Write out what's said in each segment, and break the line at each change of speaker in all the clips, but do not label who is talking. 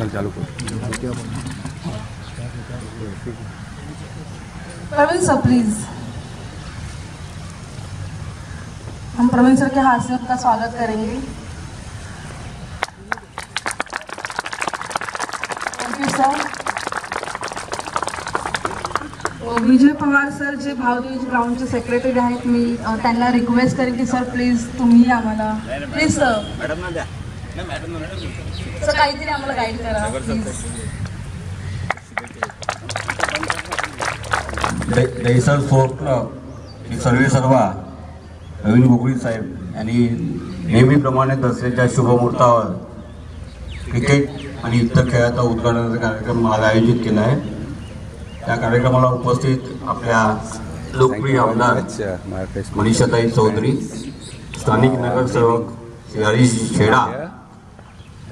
चालू कर।
Praveen sir please, हम प्रवीण सर के हाथ से उनका स्वागत करेंगे। Thank you sir. Vijay Pawar sir जे भावदेव ग्राउंडचे सेक्रेटरी आहेत, मी त्यांना रिक्वेस्ट करेन की सर प्लीज तुम्ही आम्हाला प्लीज सर सर काहीतरी आम्हाला गाईड करा प्लीज।
दहिसर स्पोर्ट क्लब सर्वे सर्वा रवींद्र गोकुळे साहेब यांनी नेहमीप्रमाणे दसऱ्याच्या शुभमुहूर्तावर क्रिकेट आणि इतर खेळाचा उद्घाटनाचा कार्यक्रम आज आयोजित केला आहे। त्या कार्यक्रमाला उपस्थित आपल्या लोकप्रिय आमदार मनीषाताई चौधरी, स्थानिक नगरसेवक श्री हरीश छेडा,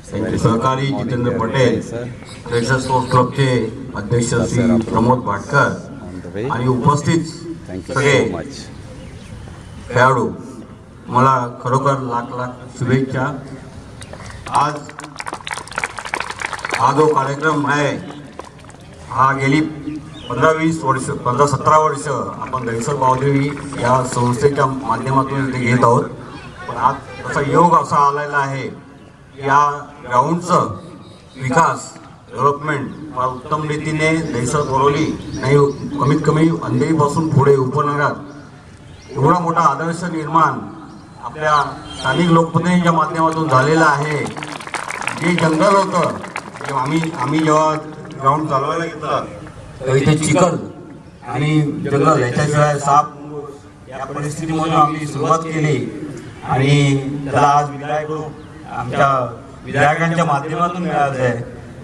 त्यांचे सहकारी जितेंद्र पटेल, दहिसर स्पोर्ट्स क्लबचे अध्यक्ष श्री प्रमोद भाटकर आणि उपस्थित सगळे खेळाडू, मला खरोखर लाख लाख शुभेच्छा। आज हा जो कार्यक्रम आहे हा गेली 15-20 वर्ष 15-17 वर्ष आपण दहिसर भावदेवी या संस्थेच्या माध्यमातून इथे घेत आहोत। पण आज तसा योग असा आलेला आहे या ग्राउंडचं विकास डेव्हलपमेंट फार उत्तम रीतीने दहिसर बोरवली नाही, कमीत कमी अंधेरीपासून पुढे उपनगरात एवढा मोठा आदर्श निर्माण आपल्या स्थानिक लोकप्रतिनिधींच्या माध्यमातून झालेला आहे। जे जंगल होतं आम्ही जेव्हा ग्राउंड चालवायला घेतलं तर इथे चिखल आणि जंगल याच्याशिवाय साप या परिस्थितीमध्ये आम्ही सुरुवात केली आणि त्याला आज विधायक आमच्या विधायकांच्या माध्यमातून मिळालं आहे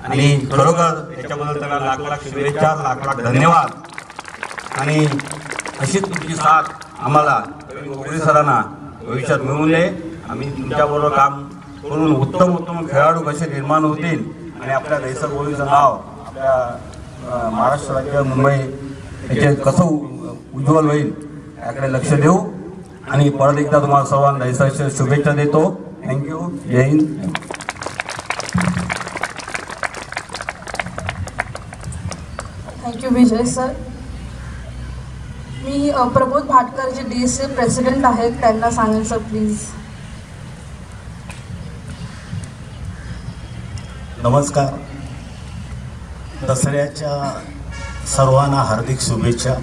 आणि खरोखर त्याच्याबद्दल त्याला लाख लाख शुभेच्छा, लाख लाख धन्यवाद। आणि अशीच तुमची साथ आम्हाला गोकुळे सरांना भविष्यात मिळून दे। आम्ही तुमच्याबरोबर काम करून उत्तम खेळाडू कसे निर्माण होतील आणि आपल्या दहिसर बोरवलीचं नाव आपल्या महाराष्ट्र राज्य मुंबई याचे कसं उज्ज्वल होईल याकडे लक्ष देऊ। आणि परत एकदा तुम्हाला सर्वांना दहिसरच्या शुभेच्छा देतो। थँक्यू, जय हिंद।
थँक्यू विजय सर। मी प्रमोद भाटकर जे DSA प्रेसिडेंट आहेत त्यांना सांगेन सर प्लीज।
नमस्कार, दसऱ्याच्या सर्वांना हार्दिक शुभेच्छा।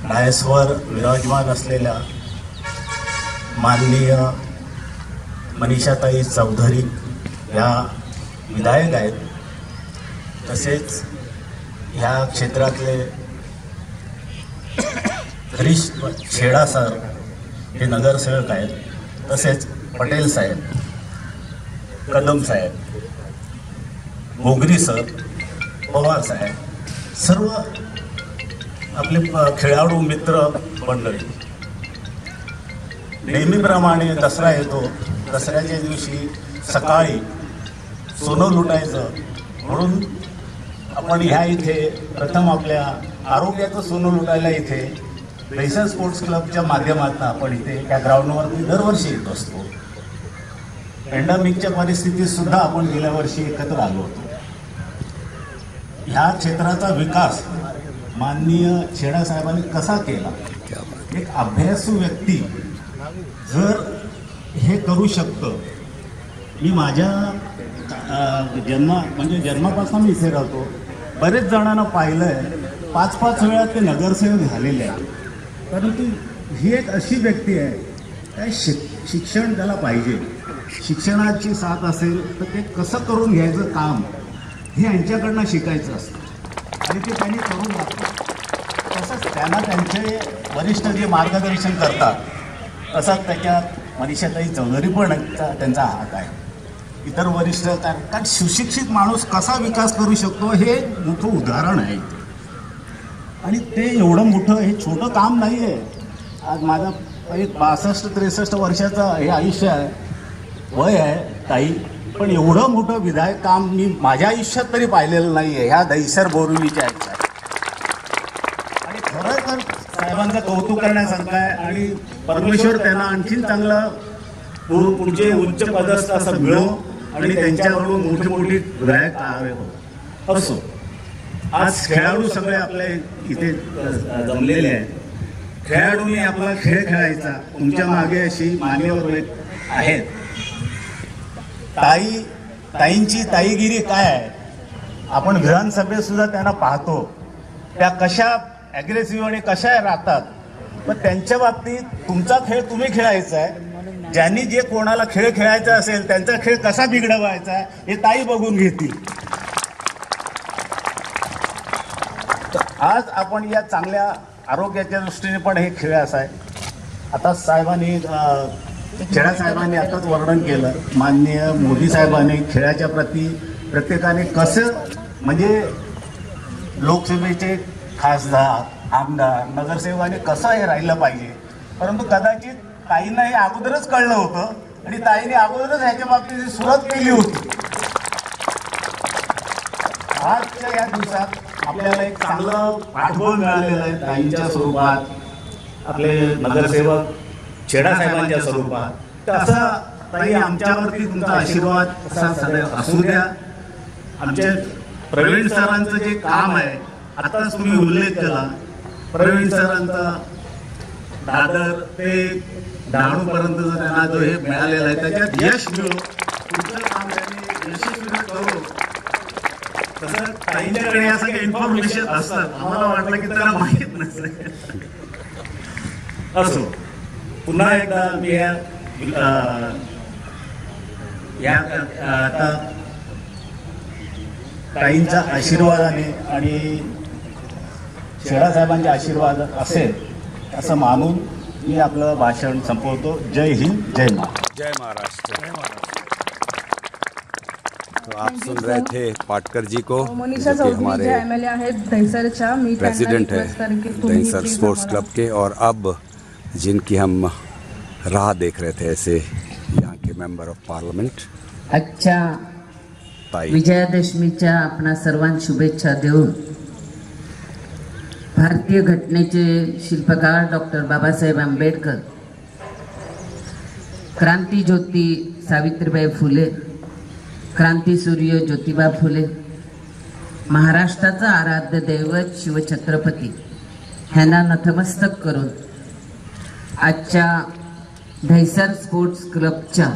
डायसवर विराजमान असलेल्या माननीय मनीषाताई चौधरी या विधायक आहेत, तसेच ह्या क्षेत्रातले हरीश छेडा सर हे नगरसेवक आहेत, तसेच पटेल साहेब, कदम साहेब, मोगरी सर, पवार साहेब, सर्व आपले खेळाडू मित्र मंडळी। नेहमीप्रमाणे दसरा येतो, दसऱ्याच्या दिवशी सकाळी सोनं लुटायचं म्हणून आपण ह्या इथे प्रथम आपल्या आरोग्याचं सोनं लुटायला इथे दहिसर स्पोर्ट्स क्लबच्या माध्यमातून आपण इथे त्या ग्राउंडवरती दरवर्षी येत असतो। पॅन्डेमिकच्या परिस्थितीत सुद्धा आपण गेल्या वर्षी एकत्र आलो होतो। ह्या क्षेत्राचा विकास माननीय छेडा साहेबांनी कसा केला, एक अभ्यासू व्यक्ती जर हे करू शकतं। मी माझ्या जन्मापासून मी इथे राहतो, बरेच जणांना पाहिलं आहे, 5-5 वेळा ते नगरसेवक झालेले आहेत, परंतु ही एक अशी व्यक्ती आहे काय शिक्षण त्याला पाहिजे, शिक्षणाची साथ असेल तर ते कसं करून घ्यायचं काम हे यांच्याकडनं शिकायचं असतं आणि ते त्यांनी करून दाखवलं। तसंच त्यांना त्यांचे वरिष्ठ जे मार्गदर्शन करतात तसंच त्याच्यात मनीषाताई चौधरी पण त्यांचा हात आहे, इतर वरिष्ठ, कारण सुशिक्षित माणूस कसा विकास करू शकतो हे मोठं उदाहरण आहे आणि ते एवढं मोठं हे छोटं काम नाही आहे। आज माझं एक 62-63 वर्षाचं हे आयुष्य आहे, वय आहे ताई, पण एवढं मोठं विधायक काम मी माझ्या आयुष्यात तरी पाहिलेलं नाही आहे ह्या दहिसर बोरवलीच्या आयुष्यात। आणि खरं तर साहेबांचं कौतुक करण्यासारखं आहे आणि परमेश्वर त्यांना आणखीन चांगलं पुढचे उच्च पदस्थ असं मिळो आणि त्यांच्याकडून मोठी मोठी ग्राहक होत असो. आज खेळाडू सगळे आपल्या इथे जमलेले आहेत. खेळाडूंनी आपला खेळ खेळायचा. तुमच्या मागे अशी मान्यवर आहेत. ताईंची ताईगिरी काय आहे आपण विधानसभेत सुद्धा त्यांना पाहतो. त्या कशा ॲग्रेसिव्ह आणि कशा राहतात. पण त्यांच्या बाबतीत तुमचा खेळ तुम्ही खेळायचा आहे. ज्यांनी जे कोणाला खेळ खेळायचा असेल त्यांचा खेळ कसा बिघडवायचा आहे हे ताई बघून घेतील. आज आपण या चांगल्या आरोग्याच्या दृष्टीने पण हे खेळ असा आहे. आता साहेबांनी खेळा साहेबांनी आताच वर्णन केलं. माननीय मोदी साहेबांनी खेळाच्या प्रती प्रत्येकाने कसं म्हणजे लोकसभेचे खासदार आमदार नगरसेवकांनी कसं हे राहिलं पाहिजे. परंतु कदाचित ताईंना हे अगोदरच कळलं होतं आणि ताईने अगोदरच ह्याच्या बाबतीत सुरुवात केली होती. आजच्या या दिवसात आपल्याला एक चांगलं पाठबळ मिळालेलं आहे ताईंच्या स्वरूपात. आपले नगरसेवक छेडा साहेबांच्या स्वरूपात. तर असा ताई आमच्यावरती तुमचा आशीर्वाद असा सदैव असू द्या. आमच्या प्रवीण सरांचं जे काम आहे आताच तुम्ही उल्लेख केला. प्रवीण सरांचा दादर ते डहाणूपर्यंतचं त्यांना जो हे मिळालेलं आहे त्याच्यात यश मिळो. पुढचं काम त्यांनी यशस्वी करो. तसं ताईंच्याकडे या सगळ्या इन्फॉर्मेशन असतात. आम्हाला वाटलं की त्यांना माहीत नसेल. असो पुन्हा एकदा मी आता ताईंच्या आशीर्वादाने आणि छेडा साहेबांच्या आशीर्वाद असेल असं मानून मी आपलं भाषण संपवतो. जय हिंद, जय महाराष्ट्र.
जय महाराष्ट्र. तो आप सुन रहे थे पाटकर जी को,
मनीषा
जो कि
चौधरी
हमारे
जे एमएलए आहेत दहिसरच्या. मी
प्रेसिडेंट है दहिसर स्पोर्ट्स क्लब के, और अब जिनकी हम राह देख रहे थे ऐसे यहाँ के मेंबर ऑफ पार्लियामेंट.
आजच्या विजयादशमीच्या आपणा सर्वांना शुभेच्छा देऊन भारतीय घटनेचे शिल्पकार डॉक्टर बाबासाहेब आंबेडकर, क्रांती ज्योती सावित्रीबाई फुले, क्रांतीसूर्य ज्योतिबा फुले, महाराष्ट्राचा आराध्य दैवत शिवछत्रपती ह्यांना नतमस्तक करून आजच्या दहिसर स्पोर्ट्स क्लबच्या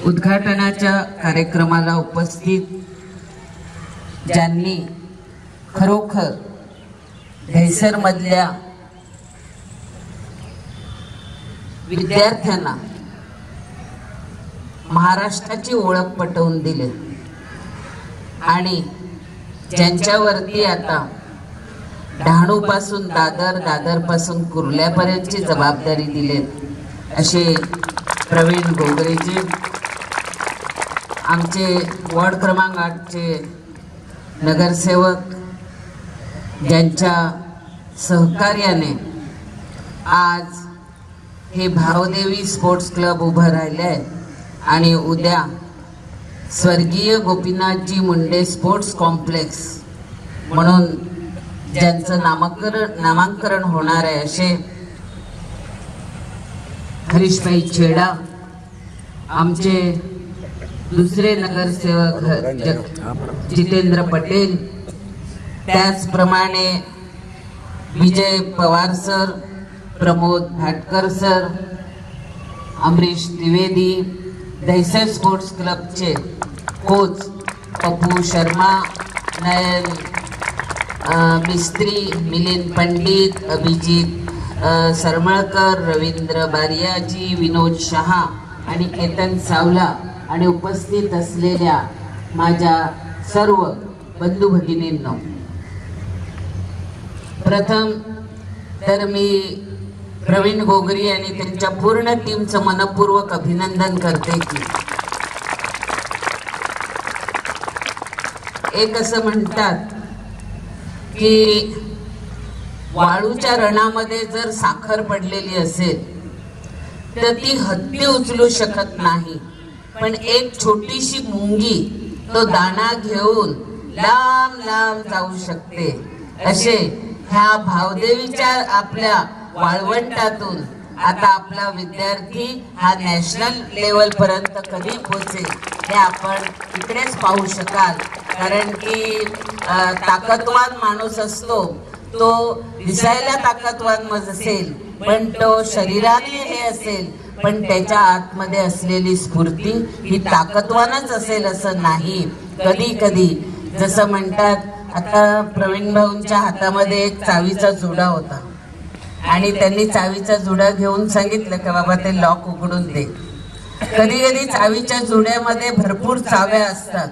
उद्घाटनाच्या कार्यक्रमाला उपस्थित ज्यांनी खरोखर दहिसरमधल्या विद्यार्थ्यांना महाराष्ट्राची ओळख पटवून दिली आणि ज्यांच्यावरती आता डहाणूपासून दादर, दादरपासून कुर्ल्यापर्यंतची जबाबदारी दिली असे प्रवीण गोगरेजी, आमचे वॉर्ड क्रमांक 8चे नगरसेवक, ज्यांच्या सहकार्याने आज हे भावदेवी स्पोर्ट्स क्लब उभं राहिले आहे आणि उद्या स्वर्गीय गोपीनाथजी मुंडे स्पोर्ट्स कॉम्प्लेक्स म्हणून ज्यांचं नामांकरण होणार आहे असे हरीशभाई छेडा, आमचे दुसरे नगरसेवक जितेंद्र पटेल, त्याचप्रमाणे Vijay Pawar sir, Pramod Bhatkar sir, Amrish Dwivedi, Dahisar sports क्लबचे कोच पप्पू शर्मा, नयन मिस्त्री, मिलिंद पंडित, अभिजित सरमळकर, रवींद्र बारियाजी, विनोद शहा आणि केतन सावला आणि उपस्थित असलेल्या माझ्या सर्व बंधू भगिनींनो, प्रथम तर मी प्रवीण गोगरी आणि त्यांच्या पूर्ण टीमचं मनपूर्वक अभिनंदन करते की एक असं म्हणतात की वाळूच्या रणामध्ये जर साखर पडलेली असेल तर ती हत्ती उचलू शकत नाही, पण एक छोटीशी मुंगी तो दाणा घेऊन लांब लांब जाऊ शकते. असे ह्या भावदेवीच्या आपल्या वाळवंटातून आता आपला विद्यार्थी हा नॅशनल लेवल पर्यंत कधी पोहोचेल हे आपण इकडेच पाहू शकाल. कारण की ताकदवान माणूस असतो तो दिसायला ताकदवान असेल पण तो शरीराने हे असेल पण त्याच्या आतमध्ये असलेली स्फूर्ती ही ताकदवानच असेल असं नाही. कधी कधी जसं म्हणतात, आता प्रवीण भाऊंच्या हातामध्ये एक चावीचा जुडा होता आणि त्यांनी चावीचा जुडा घेऊन सांगितलं की बाबा ते लॉक उघडून दे. कधी कधी चावीच्या जुड्यामध्ये भरपूर चाव्या असतात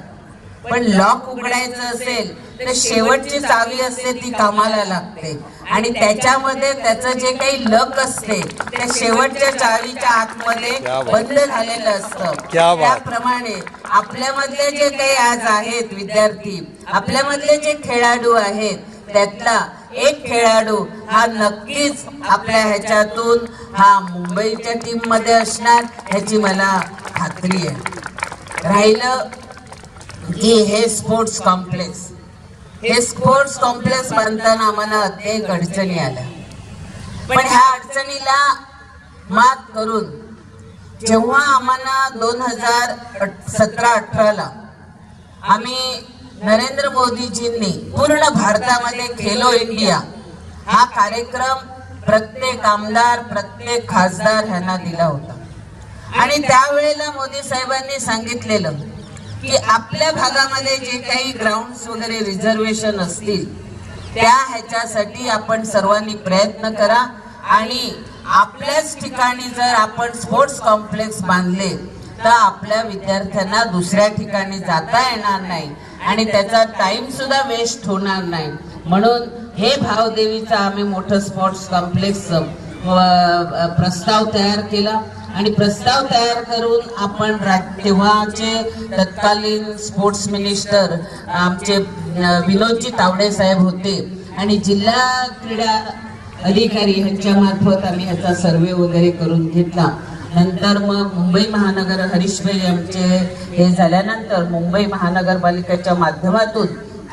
पण लॉक उघडायचं असेल तर शेवटची चावी असते ती कामाला लागते आणि त्याच्यामध्ये त्याचं जे काही लक असते त्या शेवटच्या चावीच्या आतमध्ये बंद झालेलं असतं. त्याप्रमाणे आपल्यामधले जे काही आज आहेत विद्यार्थी, आपल्यामधले जे खेळाडू आहेत त्यातला एक खेळाडू हा नक्कीच आपल्या ह्याच्यातून हा मुंबईच्या टीम मध्ये असणार ह्याची मला खात्री आहे. राहिलं की हे स्पोर्ट्स कॉम्प्लेक्स बांधताना आम्हाला अनेक अडचणी आल्या पण ह्या अडचणीला मात करून जेव्हा आम्हाला 2017-18 आम्ही नरेंद्र मोदीजींनी पूर्ण भारतामध्ये खेलो इंडिया हा कार्यक्रम प्रत्येक आमदार प्रत्येक खासदार ह्यांना दिला होता आणि त्यावेळेला मोदी साहेबांनी सांगितलेलं की आपल्या भागामध्ये जे काही ग्राउंड्स वगैरे रिझर्वेशन असतील त्या ह्याच्यासाठी आपण सर्वांनी प्रयत्न करा आणि आपल्याच ठिकाणी जर आपण स्पोर्ट्स कॉम्प्लेक्स बांधले तर आपल्या विद्यार्थ्यांना दुसऱ्या ठिकाणी जाता येणार नाही आणि त्याचा टाइम सुद्धा वेस्ट होणार नाही. म्हणून हे भावदेवीचा आम्ही मोठं स्पोर्ट्स कॉम्प्लेक्स प्रस्ताव तयार केला आणि प्रस्ताव तयार करून आपण तेव्हाचे तत्कालीन स्पोर्ट्स मिनिस्टर आमचे विनोदजी तावडे साहेब होते आणि जिल्हा क्रीडा अधिकारी यांच्या मार्फत आम्ही ह्याचा सर्वे वगैरे करून घेतला. नंतर मग मुंबई महानगर हरीशभाई आमचे हे झाल्यानंतर मुंबई महानगरपालिकेच्या माध्यमातून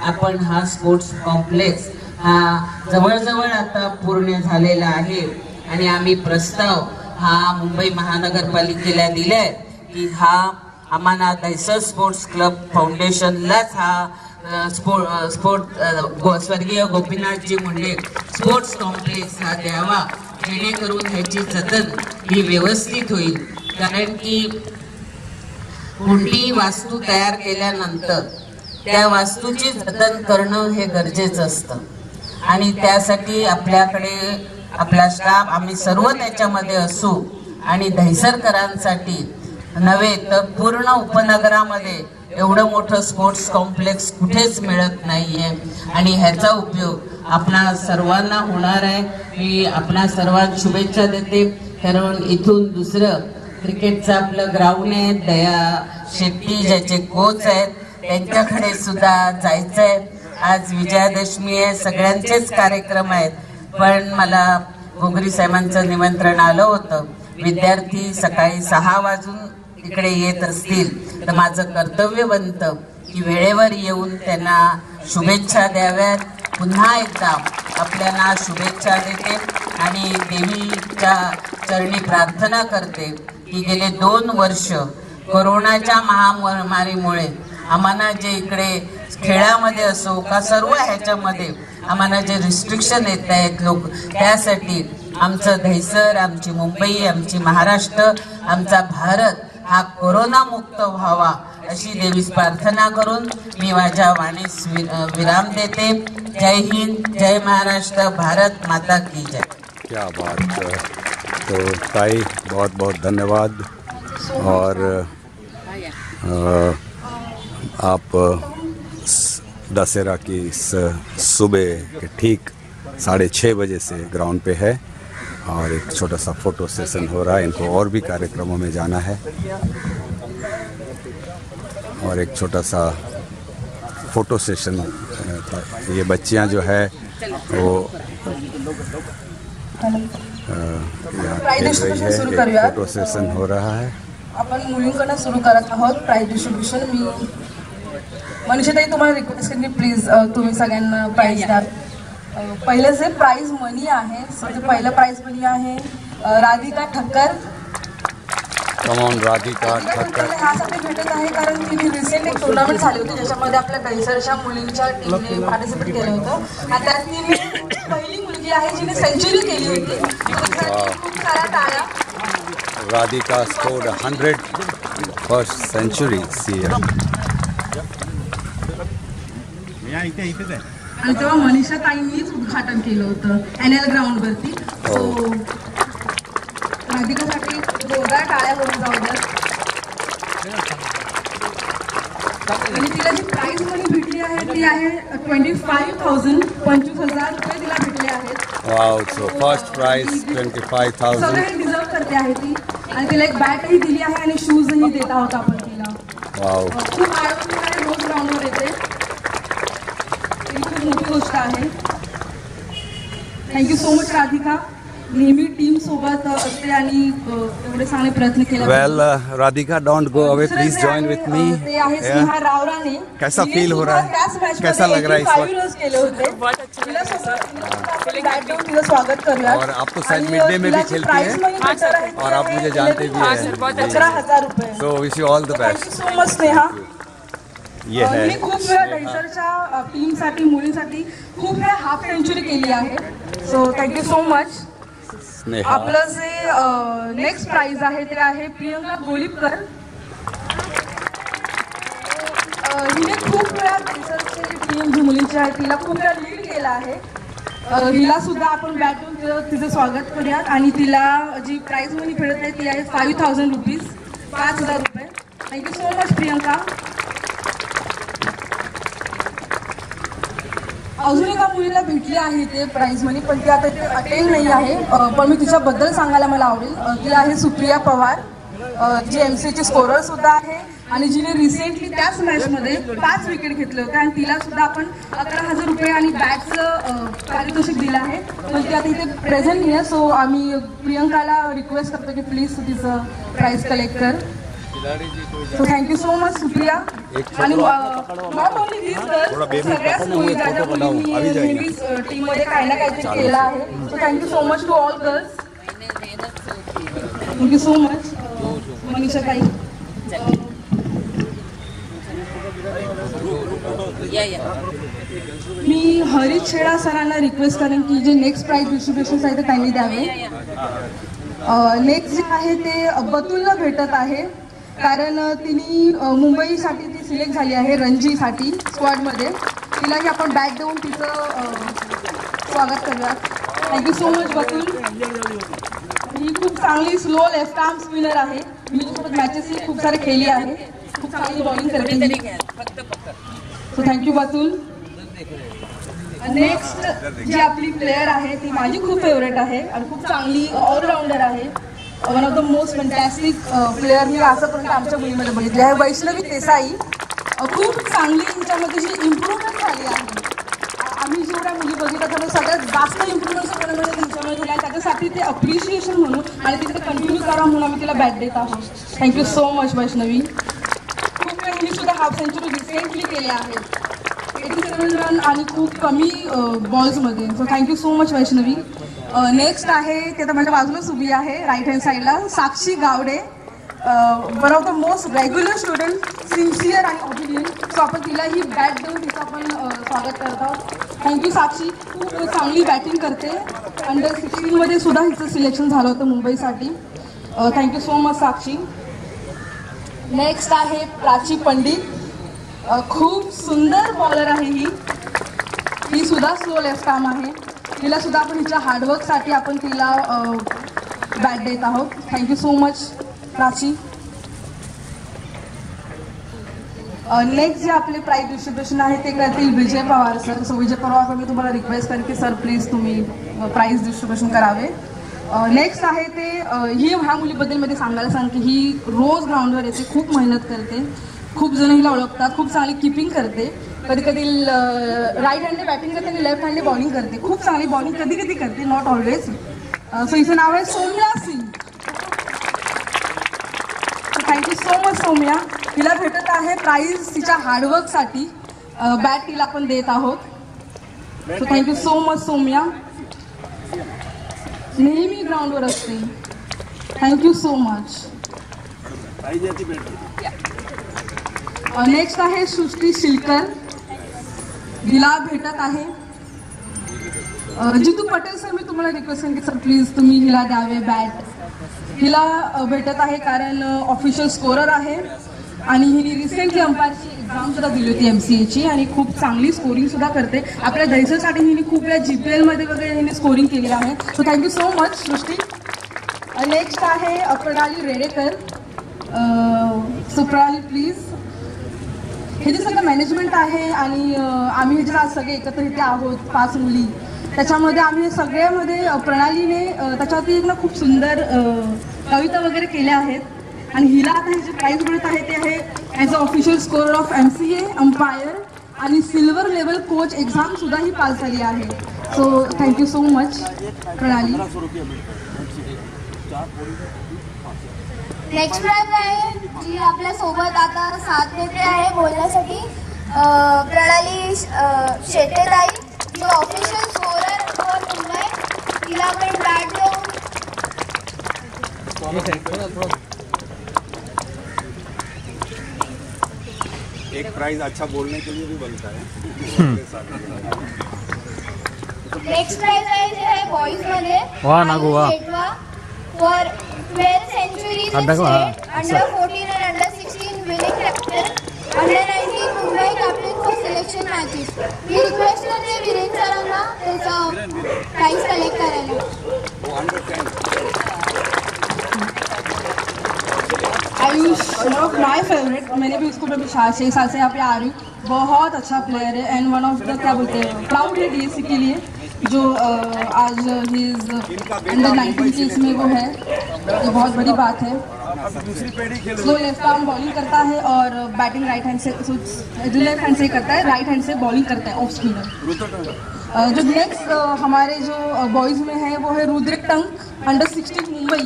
आपण हा स्पोर्ट्स कॉम्प्लेक्स हा जवळजवळ आता पूर्ण झालेला आहे आणि आम्ही प्रस्ताव हा मुंबई महानगरपालिकेला दिलाय की हा आम्हाला दहिसर स्पोर्ट्स क्लब फाउंडेशनलाच हा स्वर्गीय गोपीनाथजी मुंडे स्पोर्ट्स कॉम्प्लेक्स हा द्यावा जेणेकरून ह्याची जतन ही व्यवस्थित होईल. कारण की कोणतीही वास्तू तयार केल्यानंतर त्या वास्तूची जतन करणं हे गरजेचं असतं आणि त्यासाठी आपल्याकडे आपला स्टाफ आम्ही सर्व त्याच्यामध्ये असू आणि दहिसरकरांसाठी नव्हे तर पूर्ण उपनगरामध्ये एवढं मोठं स्पोर्ट्स कॉम्प्लेक्स कुठेच मिळत नाहीये आणि ह्याचा उपयोग आपणा सर्वांना होणार आहे. मी आपणा सर्वांना शुभेच्छा देते. कारण इथून दुसरं क्रिकेटचं आपलं ग्राउंड आहे, दया शेट्टी ज्याचे कोच आहेत त्यांच्याकडे सुद्धा जायचं आहे. आज विजयादशमी आहे, सगळ्यांचेच कार्यक्रम आहेत पण मला गोगरी साहेबांचं निमंत्रण आलं होतं. विद्यार्थी सकाळी 6 वाजून इकडे येत असतील तर माझं कर्तव्य बनतं की वेळेवर येऊन त्यांना शुभेच्छा द्याव्यात. पुन्हा एकदा आपल्याला शुभेच्छा देते आणि देवीच्या चरणी प्रार्थना करते की गेले 2 वर्ष कोरोनाच्या महामारीमुळे आम्हाला जे इकडे खेळामध्ये असो का सर्व ह्याच्यामध्ये आम्हाला जे रिस्ट्रिक्शन येत आहेत लोक त्यासाठी आमचं दहिसर, आमची मुंबई, आमची महाराष्ट्र, आमचा भारत हा कोरोना मुक्त व्हावा अशी देवीस प्रार्थना करून मी माझ्या वाणीस विराम देते. जय हिंद, जय महाराष्ट्र, भारत माता की जय.
क्या बात. तो ताई बहुत बहुत धन्यवाद और आप दशहरा की इस सुबह के ठीक 6:30 बजे से ग्राउंड पे है और एक छोटा सा फोटो सेशन हो रहा है. इनको और भी कार्यक्रमों में जाना है और एक छोटा सा फोटो सेशन. ये बच्चियां जो है वो
प्राइज
खेल रही है. एक फोटो सेशन हो रहा है.
आपण मुलींकडनं सुरू करत आहोत प्राइज डिस्ट्रीब्युशन. मी मनीषाताई तुम्हाला रिक्वेस्ट करेन की प्लीज तुम्ही सगळ्यांना प्राइज द्या. पहिलं जे प्राइज मनी आहे, पहिलं प्राइज मनी आहे राधिका ठक्कर.
Come on Radhika Thakkar.
ह्यासाठी भेटत आहे कारण तिने रिसेंट एक टुर्नामेंट झाली होती ज्याच्यामध्ये आपल्या दहिसरच्या मुलींच्या टीमने पार्टिसिपेट केलं होतं आणि त्यात ती पहिली मुलगी आहे जिने सेंचुरी केली होती. खूप साऱ्या टाळ्या.
Radhika scored 100 first century this year.
आणि तेव्हा मनीषा ताईंनीच उद्घाटन केलं होतं NL ग्राउंडवरती. सो राधिकासाठी जोरदार टाळ्या करून जाऊ द्या. आणि तिला जी प्राइज मनी भेटली आहे ती आहे 25,000 25,000 रुपये तिला भेटले आहेत.
Wow, so first prize 25,000.
सगळे डिझर्व करते आहे ती. आणि तिला एक बॅटही दिली आहे आणि शूजही देत आहोत आपण तिला.
Wow.
खूप आनंद आहे रोज ग्राउंडवर येते. ही खूप मोठी गोष्ट आहे. Thank you so much Radhika. नेहमी टीम सोबत असते आणि एवढे चांगले प्रयत्न केले.
Well, Radhika, don't go away. Please join with me.
ते आहे स्नेहा रावराने.
कैसा फील हो रहा है? कैसा लग रहा है इस वक्त?
केले होते. तिला स्वागत करूया.
और आप तो शायद मिड डे में भी खेलती हैं और आप मुझे जानते भी हैं.
15,000 रुपये.
So wish you all the best.
Thank you so much Sneha.
ये है
मी खूप वेळा दहिसरच्या टीमसाठी मुलींसाठी खूप वेळा हाफ सेंचुरी केली आहे. So thank you so much.
Sneha.
आपलं जे नेक्स्ट प्राइज आहे ते आहे प्रियंका गोलिपकर. हिने खूप वेळा दहिसरची टीम जी मुलींची आहे तिला खूप वेळा लीड केला आहे. हिला सुद्धा आपण बॅट देऊन तिचं स्वागत करूयात आणि तिला जी प्राइज मनी मिळत आहे ती आहे 5,000 रुपीज 5,000 रुपये. Thank you so much Priyanka. अजून एका मुलीला भेटली आहे ते प्राइज मनी पण ती आता ते अटेंड नाही आहे. पण मी तिच्याबद्दल सांगायला मला आवडेल. ती आहे सुप्रिया पवार जी MCAची स्कोरर सुद्धा आहे आणि जिने रिसेंटली त्याच मॅचमध्ये 5 विकेट घेतले होते आणि तिला सुद्धा आपण 11,000 रुपये आणि बॅटचं पारितोषिक दिलं आहे. पण ती आता इथे प्रेझेंट नाही आहे. सो आम्ही प्रियंकाला रिक्वेस्ट करतो की प्लीज तिचं प्राइज कलेक्ट कर. So thank you so much Supriya. आणि नॉट ओनली दिस गर्ल्स सगळ्याच मुली ज्या मुलींनी टीममध्ये काही ना काहीतरी केलं आहे. So thank you so much to all girls. Thank you so much Manisha ताई. मी हरीश छेडा सरांना रिक्वेस्ट करेन की जे नेक्स्ट प्राइज डिस्ट्रीब्युशन आहे ते त्यांनी द्यावे. नेक्स्ट जे आहे ते बतूलला भेटत आहे कारण तिने मुंबईसाठी ती सिलेक्ट झाली आहे रणजीसाठी स्क्वॉडमध्ये. तिलाही आपण बॅट देऊन तिचं स्वागत करूया. थँक्यू सो मच बतूल. ही खूप चांगली स्लो लेफ्ट आर्म स्पिनर आहे. मी तिच्यासोबत मॅचेसही खूप सारे खेळली आहे. खूप चांगली बॉलिंग करते. सो थँक्यू बतूल. नेक्स्ट जी आपली प्लेअर आहे ती माझी खूप फेवरेट आहे आणि खूप चांगली ऑलराऊंडर आहे. One of the most fantastic player मी आतापर्यंत आमच्या मुलीमध्ये बघितली आहे. वैष्णवी देसाई. खूप चांगली हिच्यामध्ये जी इम्प्रूव्हमेंट झाली आहे. आम्ही जेवढ्या मुली बघितल्या त्यामुळे सगळ्यात जास्त इम्प्रूव्हमेंट सगळ्यामध्ये त्यांच्यामध्ये झाली आहे. त्याच्यासाठी ते अप्रिशिएशन म्हणून आणि तिथे कंटिन्यू करा म्हणून आम्ही तिला बॅट देत आहोत. Thank you so much Vaishnavi. खूप वेळ मी सुद्धा हाफ सेंचुरी रिसेंटली केली आहे 87 रन आणि खूप कमी बॉल्समध्ये. So thank you so much Vaishnavi. Next आहे ते तर माझ्या बाजूलाच उभी आहे राईट हँड साईडला Sakshi Gawde. One of the most regular student sincere आणि ओबिडियंट. सो आपण तिलाही बॅट देऊन तिचं आपण स्वागत करत आहोत. थँक्यू साक्षी. खूप चांगली बॅटिंग करते. अंडर 16मध्ये सुद्धा हिचं सिलेक्शन झालं होतं मुंबईसाठी. थँक्यू सो मच साक्षी. नेक्स्ट आहे प्राची पंडित. खूप सुंदर बॉलर आहे ही सुद्धा स्लो लेफ्ट आर्म आहे. तिला सुद्धा आपण हिच्या हार्डवर्कसाठी आपण तिला बॅट देत आहोत. Thank you so much Prachi. Next जे आपले प्राइज डिस्ट्रीब्युशन आहे ते करतील विजय पवार सर. सो विजय पवार मी तुम्हाला रिक्वेस्ट करेन की सर प्लीज तुम्ही प्राइज डिस्ट्रीब्युशन करावे. नेक्स्ट आहे ते ही ह्या मुलीबद्दल मध्ये सांगायला सांग की ही रोज ग्राउंडवर येते. खूप मेहनत करते. खूप जण हिला ओळखतात. खूप चांगली किपिंग करते. कधी कधी राईट हँडने बॅटिंग करते आणि लेफ्ट हँडने बॉलिंग करते. खूप चांगली बॉलिंग कधी कधी करते नॉट ऑलवेज. सो हिचं नाव आहे Soumya Singh. Thank you so much Soumya. हिला भेटत आहे प्राइज तिच्या हार्डवर्कसाठी. बॅट तिला आपण देत आहोत. So thank you so much Soumya. नेहमी ग्राउंडवर असते. Thank you so much. नेक्स्ट आहे सृष्टी शिलकर. हिला भेटत आहे जितू पटेल सर. मी तुम्हाला रिक्वेस्ट करेन की सर प्लीज तुम्ही हिला द्यावे बॅट. हिला भेटत आहे कारण ऑफिशियल स्कोरर आहे आणि हिने रिसेंटली अंपायरची एक्झाम सुद्धा दिली होती MCAची आणि खूप चांगली स्कोरिंग सुद्धा करते. आपल्या दहिसरसाठी हिने खूप वेळा GPL मध्ये वगैरे हिने स्कोरिंग केलेलं आहे. सो थँक्यू सो मच सृष्टी. नेक्स्ट आहे प्रणाली रेडेकर. सो प्रणाली प्लीज. हे जे सगळं मॅनेजमेंट आहे आणि आम्ही हे जे सगळे एकत्र इथे आहोत 5 मुली, त्याच्यामध्ये आम्ही सगळ्यामध्ये प्रणालीने त्याच्यावरती एक ना खूप सुंदर कविता वगैरे केल्या आहेत आणि हिला आता हे जे प्राईज मिळत आहे ते आहे as a official scorer of MCA umpire आणि सिल्वर लेवल कोच एक्झाम सुद्धा ही पास झाली आहे. सो थँक्यू सो मच प्रणाली.
नेक्स्ट प्राइज आहे जी आपल्या सोबत आता साथ देते आहे बोलण्यासाठी प्रणाली शेटेताई, जी ऑफिशियल स्कोरर फॉर मुंबई. तिला आपण बॅट देऊ.
एक प्राइज अच्छा बोलने के लिए भी बनता है.
नेक्स्ट प्राइज आहे जे आहे बॉईज मध्ये
वाह नागू वाह.
For 12 centuries in state, under 14 and under 16 winning captain, under 19 Mumbai captain for selection matches. We request करते वीरेंद्र सरांना त्याचा प्राइस कलेक्ट करायला.
Ayush of my favourite. मैंने भी उसको 6 साल से यहाँ पे आ रही हूँ. बहुत अच्छा प्लेयर है एंड वन ऑफ द क्या बोलते हैं प्राउड है DSC के लिए जो आज ही इज अंडर 19 के इसमें वो है. ये बहुत बड़ी बात है. स्लो लेफ्ट आर्म बॉलिंग करता है और बैटिंग राइट हैंड से लेफ्ट हैंड से करता है, राइट हैंड से बॉलिंग करता है ऑफ स्पिनर. जो नेक्स्ट हमारे जो बॉयज़ में है वो है Rudrik Tank under 16 Mumbai.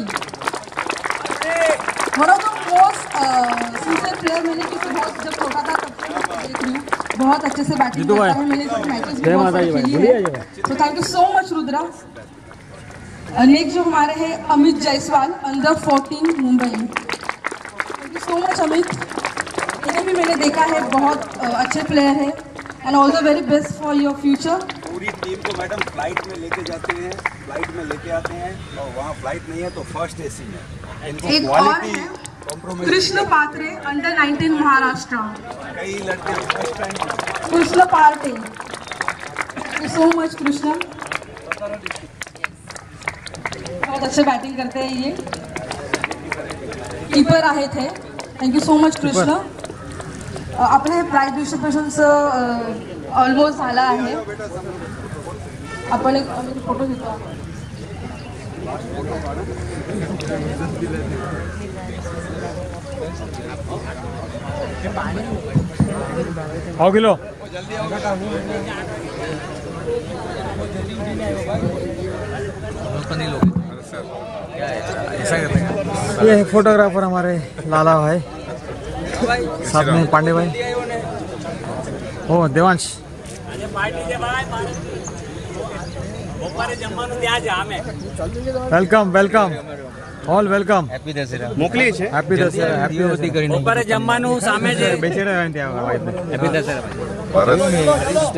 One of the most sincere player. मैंने क्योंकि बहुत जब छोटा था तब देख रही हूँ बहुत अच्छे से बैटिंग करता है. मैंने इसके मैचेस भी बहुत सारे खेली है. तो thank you so much Rudra. Next जो हमारे हैं Amit Jaiswal under 14 Mumbai. Thank you so much Amit. इन्हें भी मैंने देखा है बहुत अच्छे प्लेयर है end all the very best for your future.
Puri team को मैडम फ्लाइट में लेके जाते हैं, फ्लाइट में लेके आते हैं और वहाँ फ्लाइट नहीं है तो फर्स्ट AC में.
एक और है कृष्ण पात्रे अंडर 19 महाराष्ट्र.
कई लड़के first time.
Krishna Partey. Thank you so much Krishna. बहुत अच्छे बैटिंग करते हैं ये. कीपर आहेत हे. Thank you so much Krishna. आपले प्राइज डिस्ट्रीब्युशनचं ऑलमोस्ट झालं आहे. आपण एक फोटो घेतो.
हाउ किलो ये फोटोग्राफर हमारे लाला भाई, साथ में पांडे भाई. ओ Devansh welcome welcome all welcome. Happy Dussehra મોકલી છે. હેપી દશેરા. હેપી હોતી કરીને બપોરે જમવાનું સામે છે બેચેડા રહે ત્યાં વાઈફ. હેપી દશેરા ભાઈ.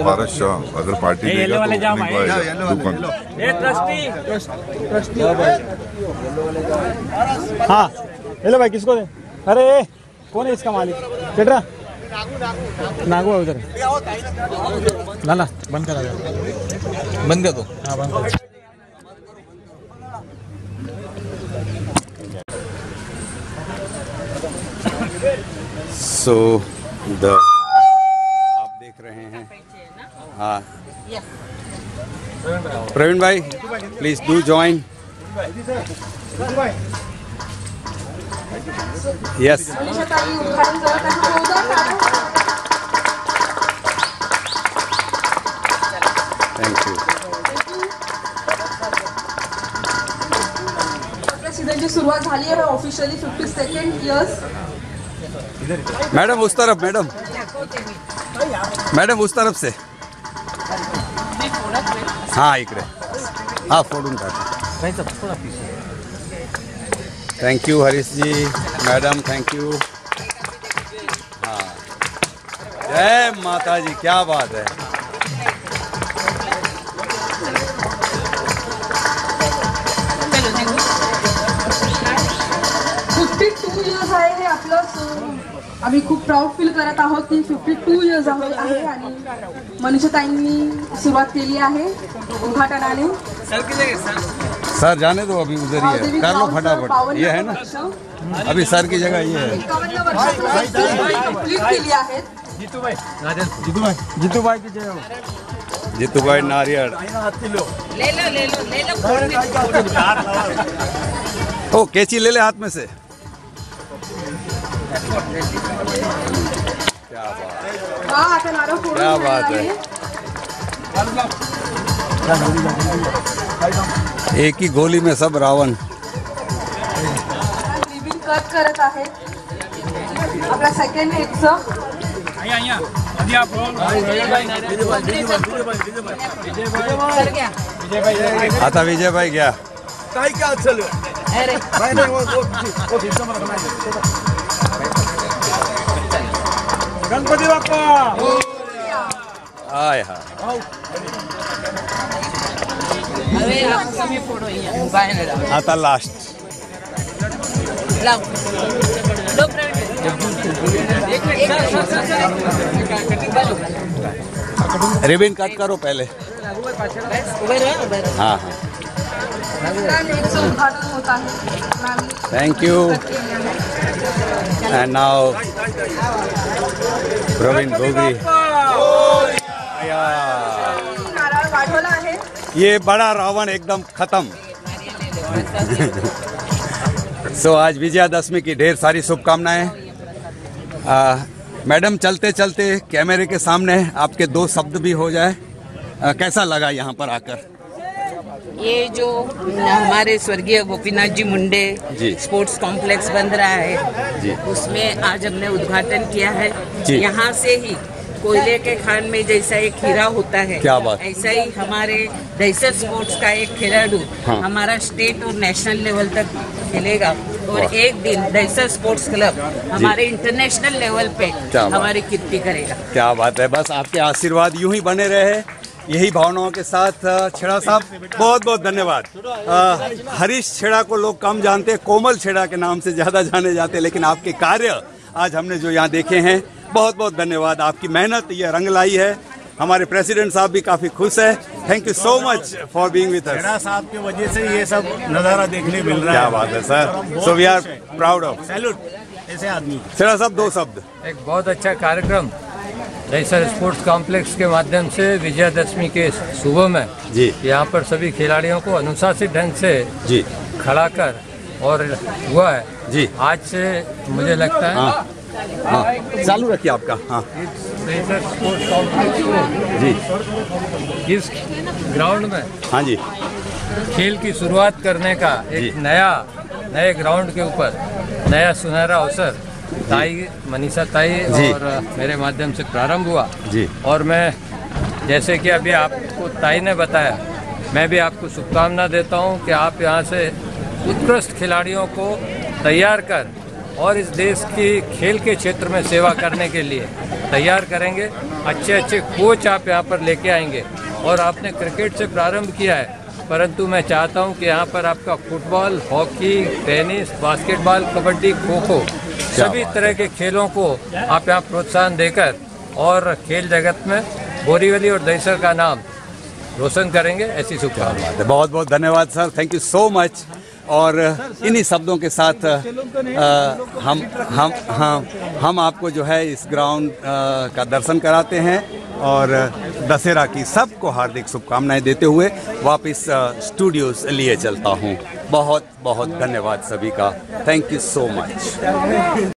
भारत शाह अगर पार्टी देगा तो दुकान.
ए ट्रस्टी ट्रस्टी हाँ हेलो भाई किसको दे. अरे कौन है इसका मालिक. चेटरा नागू है उधर. लाला बंद करा दो. बंद कर दो. हाँ बंद कर.
सो आप देख रहे हैं. हाँ प्रवीण भाई प्लीज डू ज्वाइन. यस
मनीषाताई उद्घाटन करत आहे.
Thank you.
सीझनची सुरुवात झाली आहे ऑफिशियली 52nd इयर्स.
मैडम उस तरफ. मैडम मैडम उस तरफ से. हाँ इकडे. हाँ फोडून टाका. Thank you Harish ji, madam thank you. हाँ, जय माता जी, क्या बात है।
आहे हे आपलं, आम्ही खूप प्राऊड फील करत आहोत की 52 इयर्स आहे आणि मनीषाताईंनी सुरुवात केली आहे उद्घाटनाने।
सर जाने दो, अभी उधर ही है, कर लो फटाफट। ये है ना, अभी सर की जगह ये है।
51 वर्षात कंप्लीट केली आहेत।
जीतूभाई की जय हो।
जीतूभाई नारियल
ले लो।
ओ कैची ले ले हाथ में से। क्या बात है। एक ही गोली में सब रावण।
रिबीन कट करत आहे आपला सेकंड हिटचं।
आता विजय भाई गया।
क्या चल गणपती बाप्पा
आय हा। आता लास्ट रिबन कट करो पहले। हाँ हाँ thank you. And now Praveen Gogi. ये बड़ा रावण एकदम खत्म। सो आज विजयादशमी की ढेर सारी शुभकामनाएं। मैडम चलते चलते कैमरे के सामने आपके दो शब्द भी हो जाए, कैसा लगा यहाँ पर आकर?
ये जो हमारे स्वर्गीय गोपीनाथ जी मुंडे स्पोर्ट्स कॉम्प्लेक्स बन रहा है
जी,
उसमें आज हमने उद्घाटन किया है।
जी।
यहाँ से ही कोयले के खान में जैसा एक हीरा होता है,
क्या बात।
ऐसा ही हमारे दहशत स्पोर्ट्स का एक खिलाड़ी हमारा स्टेट और नेशनल लेवल तक खेलेगा और एक दिन दहशत स्पोर्ट्स क्लब हमारे इंटरनेशनल लेवल पे हमारी कीर्ति करेगा।
क्या बात है। बस आपके आशीर्वाद यूं ही बने रहे, यही भावनाओं के साथ। छेड़ा साहब बहुत बहुत धन्यवाद। हरीश छेड़ा को लोग कम जानते, कोमल छेड़ा के नाम से ज़्यादा जाने जाते, लेकिन आपके कार्य आज हमने जो यहाँ देखे हैं, बहुत बहुत धन्यवाद। आपकी मेहनत ये रंग लाई है। हमारे प्रेसिडेंट साहब भी काफ़ी खुश है। Thank you so much for being with us.
छेड़ा साहब की वजह से ये सब नज़ारा देखने मिल रहा है।
क्या बात है sir. So we are proud of.
Salute ऐसे आदमी।
छेड़ा साहब दो शब्द।
एक बहुत अच्छा कार्यक्रम दहशत स्पोर्ट्स कॉम्प्लेक्स के माध्यम से विजयादशमी के सुबह में
जी
यहाँ पर सभी खिलाड़ियों को अनुशासित ढंग से
जी
खड़ा कर और हुआ है
जी।
आज से मुझे लगता है
हाँ हाँ चालू रखिए आपका। हाँ
दहशत स्पोर्ट्स कॉम्प्लेक्स को
जी
इस ग्राउंड में
हाँ जी
खेल की शुरुआत करने का एक नए ग्राउंड के ऊपर नया सुनहरा अवसर ताई मनीषा ताई और मेरे माध्यम से प्रारंभ हुआ
जी।
और मैं जैसे कि अभी आपको ताई ने बताया, मैं भी आपको शुभकामना देता हूं कि आप यहां से उत्कृष्ट खिलाड़ियों को तैयार कर और इस देश की खेल के क्षेत्र में सेवा करने के लिए तैयार करेंगे। अच्छे अच्छे कोच आप यहां पर लेके आएंगे और आपने क्रिकेट से प्रारंभ किया है, परंतु मैं चाहता हूं कि यहाँ पर आपका football, hockey, tennis, basketball, kabaddi, kho kho सभी तरह के खेलों को आप यहाँ प्रोत्साहन देकर और खेल जगत में बोरीवली और दहिसर का नाम रोशन करेंगे, ऐसी शुभकामनाएं।
बहुत बहुत धन्यवाद sir, thank you so much. और इन्हीं शब्दों के साथ हम आपको जो है इस ग्राउंड का दर्शन कराते हैं और दशहरा की सबको हार्दिक शुभकामनाएं देते हुए वापस स्टूडियो लिए चलता हूं। बहुत बहुत धन्यवाद सभी का, थैंक यू सो मच।